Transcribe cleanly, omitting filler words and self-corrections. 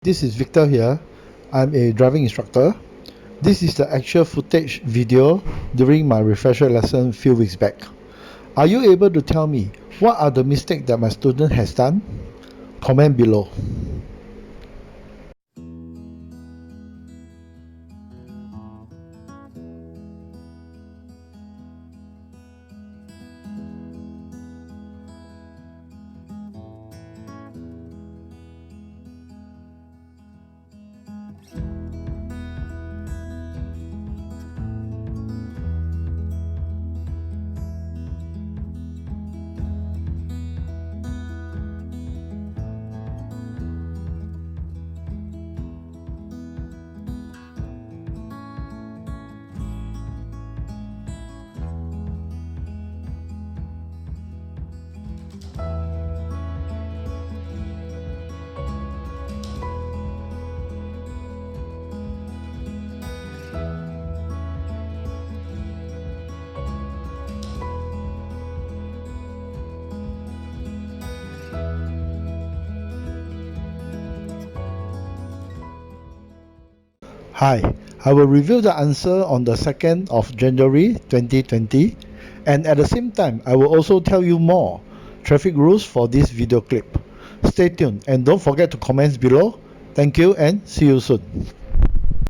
This is Victor here. I'm a driving instructor. This is the actual footage video during my refresher lesson a few weeks back. Are you able to tell me what are the mistakes that my student has done? Comment below. Hi, I will reveal the answer on the 2nd of January 2020, and at the same time I will also tell you more traffic rules for this video clip. Stay tuned and don't forget to comment below. Thank you and see you soon.